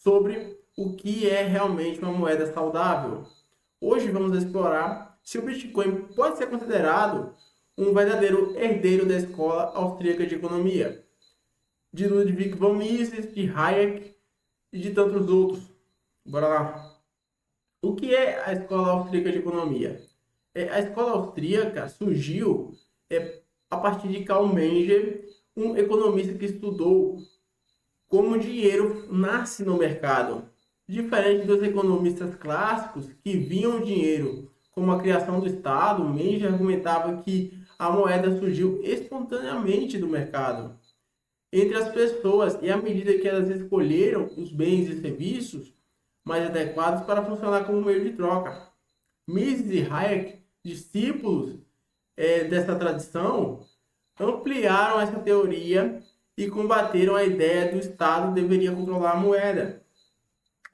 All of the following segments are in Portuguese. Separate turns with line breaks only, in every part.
sobre o que é realmente uma moeda saudável. Hoje vamos explorar se o Bitcoin pode ser considerado um verdadeiro herdeiro da escola austríaca de economia, de Ludwig von Mises, de Hayek e de tantos outros. Bora lá. O que é a escola austríaca de economia? A escola austríaca surgiu a partir de Karl Menger, um economista que estudou como o dinheiro nasce no mercado. Diferente dos economistas clássicos que viam o dinheiro como a criação do Estado, Menger argumentava que a moeda surgiu espontaneamente do mercado, entre as pessoas, e à medida que elas escolheram os bens e serviços mais adequados para funcionar como meio de troca. Mises e Hayek, discípulos dessa tradição, ampliaram essa teoria e combateram a ideia do Estado deveria controlar a moeda.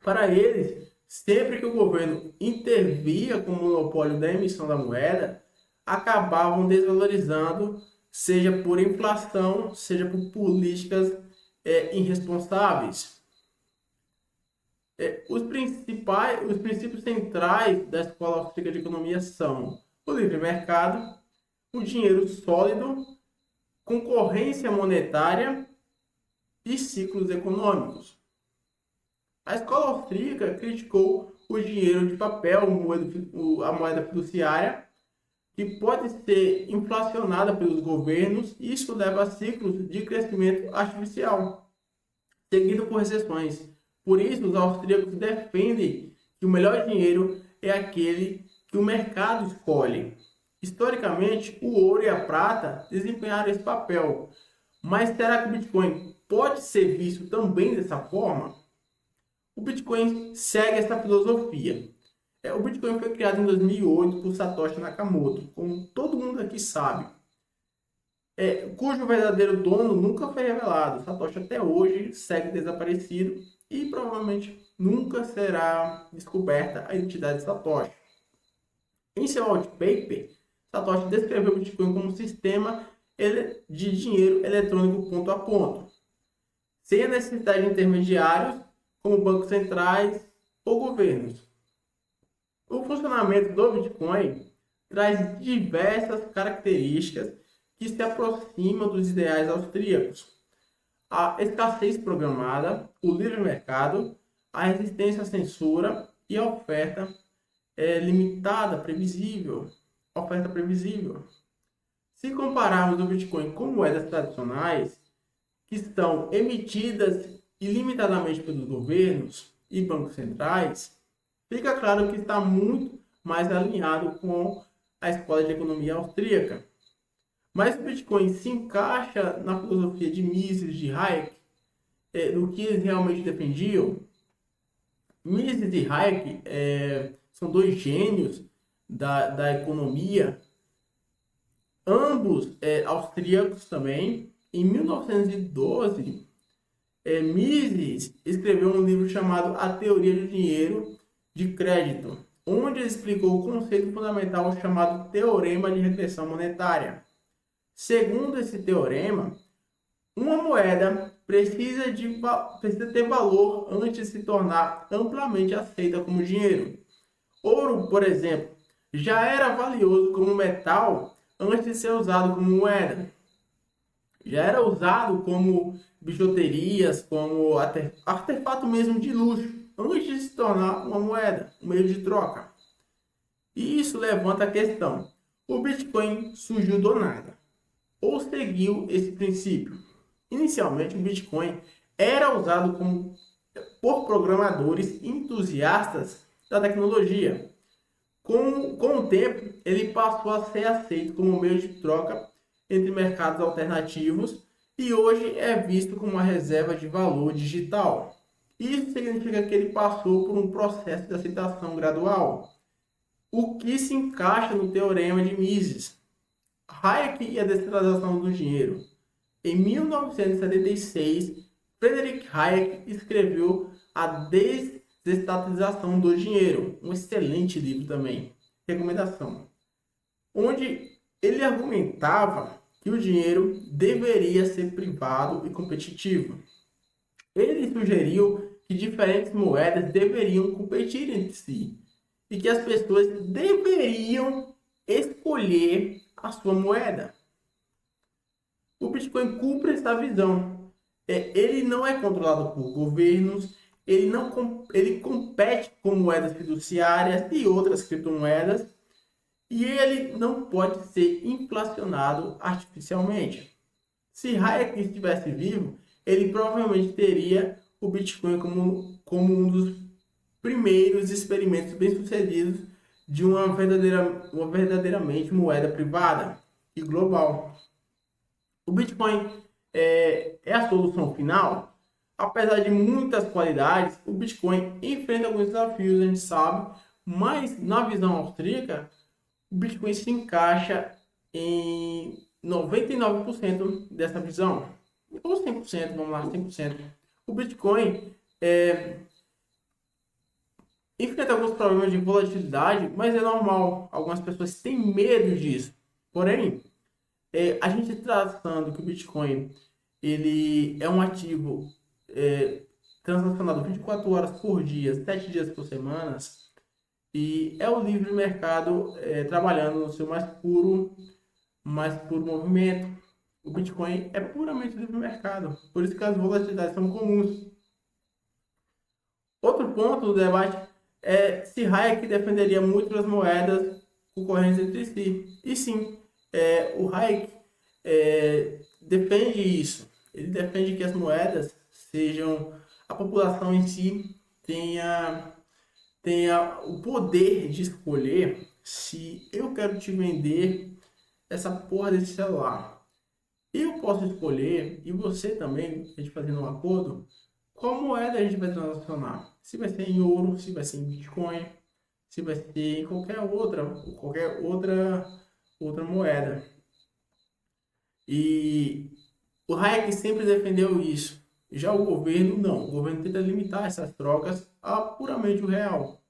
Para eles, sempre que o governo intervia com o monopólio da emissão da moeda, acabavam desvalorizando, seja por inflação, seja por políticas irresponsáveis. Os princípios centrais da escola austríaca de economia são o livre mercado, o dinheiro sólido, concorrência monetária e ciclos econômicos. A escola austríaca criticou o dinheiro de papel, a moeda fiduciária, que pode ser inflacionada pelos governos, e isso leva a ciclos de crescimento artificial, seguido por recessões. Por isso, os austríacos defendem que o melhor dinheiro é aquele que o mercado escolhe. Historicamente, o ouro e a prata desempenharam esse papel. Mas será que o Bitcoin pode ser visto também dessa forma? O Bitcoin segue essa filosofia. O Bitcoin foi criado em 2008 por Satoshi Nakamoto, como todo mundo aqui sabe, cujo verdadeiro dono nunca foi revelado. Satoshi até hoje segue desaparecido e provavelmente nunca será descoberta a identidade de Satoshi. Em seu white paper, Satoshi descreveu o Bitcoin como um sistema de dinheiro eletrônico ponto a ponto, sem a necessidade de intermediários como bancos centrais ou governos. O funcionamento do Bitcoin traz diversas características que se aproximam dos ideais austríacos: a escassez programada, o livre mercado, a resistência à censura e a oferta limitada, previsível. Oferta previsível. Se compararmos o Bitcoin com moedas tradicionais, que estão emitidas ilimitadamente pelos governos e bancos centrais, fica claro que está muito mais alinhado com a escola de economia austríaca. Mas o Bitcoin se encaixa na filosofia de Mises, de Hayek, do que eles realmente defendiam. Mises e Hayek são dois gênios da economia, ambos austríacos também. Em 1912, Mises escreveu um livro chamado A Teoria do Dinheiro de Crédito, onde ele explicou o conceito fundamental chamado Teorema de Regressão Monetária. Segundo esse teorema, uma moeda precisa ter valor antes de se tornar amplamente aceita como dinheiro. Ouro, por exemplo, já era valioso como metal antes de ser usado como moeda. Já era usado como bijuterias, como artefato mesmo de luxo, antes de se tornar uma moeda, um meio de troca. E isso levanta a questão: o Bitcoin surgiu do nada ou seguiu esse princípio? Inicialmente, o Bitcoin era usado por programadores entusiastas da tecnologia. Com o tempo, ele passou a ser aceito como meio de troca entre mercados alternativos e hoje é visto como uma reserva de valor digital. Isso significa que ele passou por um processo de aceitação gradual, o que se encaixa no teorema de Mises. Hayek e a descentralização do dinheiro. Em 1976, Friedrich Hayek escreveu A Desestatização do Dinheiro, um excelente livro também, recomendação, onde ele argumentava que o dinheiro deveria ser privado e competitivo. Ele sugeriu que diferentes moedas deveriam competir entre si e que as pessoas deveriam escolher a sua moeda. O Bitcoin cumpre essa visão. Ele não é controlado por governos, ele compete com moedas fiduciárias e outras criptomoedas, e ele não pode ser inflacionado artificialmente. Se Hayek estivesse vivo, ele provavelmente teria o Bitcoin como um dos primeiros experimentos bem-sucedidos de uma verdadeiramente moeda privada e global. O Bitcoin é a solução final. Apesar de muitas qualidades, o Bitcoin enfrenta alguns desafios, a gente sabe, mas na visão austríaca, o Bitcoin se encaixa em 99% dessa visão, ou 100%, vamos lá, 100%. O Bitcoin enfrenta alguns problemas de volatilidade, mas é normal, algumas pessoas têm medo disso. Porém, a gente tratando que o Bitcoin ele é um ativo transacionado 24 horas por dia, 7 dias por semana, e é o livre mercado trabalhando no seu mais puro movimento. O Bitcoin é puramente livre mercado, por isso que as volatilidades são comuns. Outro ponto do debate é se Hayek defenderia múltiplas moedas concorrentes entre si. E sim, o Hayek defende isso. Ele defende que as moedas sejam... A população em si tenha o poder de escolher se eu quero te vender essa porra desse celular. Eu posso escolher, e você também, a gente fazendo um acordo, qual moeda a gente vai transacionar. Se vai ser em ouro, se vai ser em Bitcoin, se vai ser em qualquer outra moeda. E o Hayek sempre defendeu isso. Já o governo, não. O governo tenta limitar essas trocas a puramente o real.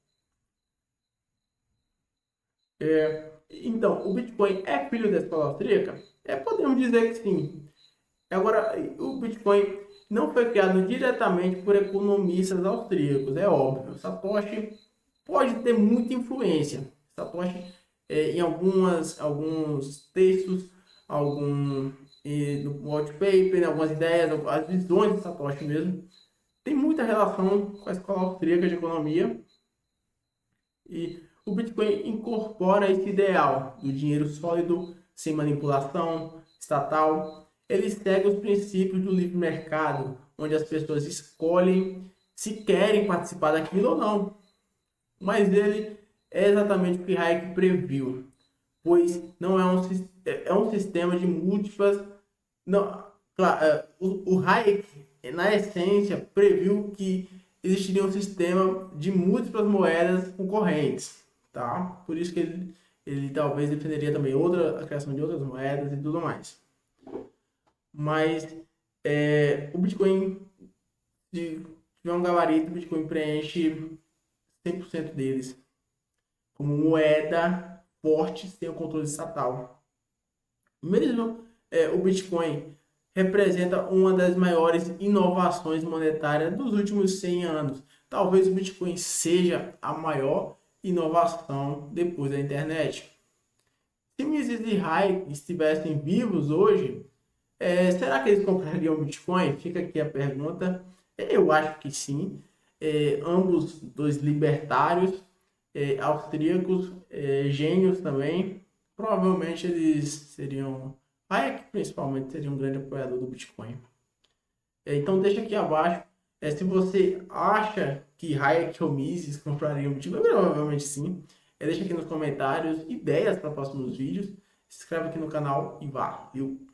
Então, o Bitcoin é filho da escola austríaca? Podemos dizer que sim. Agora, o Bitcoin não foi criado diretamente por economistas austríacos, é óbvio. Satoshi pode ter muita influência. Satoshi, em alguns textos, no white paper, algumas ideias, as visões de Satoshi mesmo, tem muita relação com a escola austríaca de economia. E o Bitcoin incorpora esse ideal do dinheiro sólido, sem manipulação estatal. Ele segue os princípios do livre mercado, onde as pessoas escolhem se querem participar daquilo ou não. Mas ele é exatamente o que Hayek previu, pois não é um sistema de múltiplas... Não, claro, o Hayek, na essência, previu que existiria um sistema de múltiplas moedas concorrentes, tá? Por isso que ele talvez defenderia também a criação de outras moedas e tudo mais. Mas o Bitcoin, se tiver um gabarito, o Bitcoin preenche 100% deles como moeda forte sem o controle estatal. Mesmo o Bitcoin representa uma das maiores inovações monetárias dos últimos 100 anos. Talvez o Bitcoin seja a maior inovação depois da internet. Se Mises e Hayek estivessem vivos hoje, será que eles comprariam Bitcoin? Fica aqui a pergunta. Eu acho que sim. Ambos dois libertários, austríacos, gênios também. Provavelmente eles seriam... Hayek principalmente seria um grande apoiador do Bitcoin. Então deixa aqui abaixo se você acha que Hayek ou Mises comprariam Bitcoin. Provavelmente sim. Deixa aqui nos comentários ideias para próximos vídeos. Se inscreve aqui no canal e vá, viu?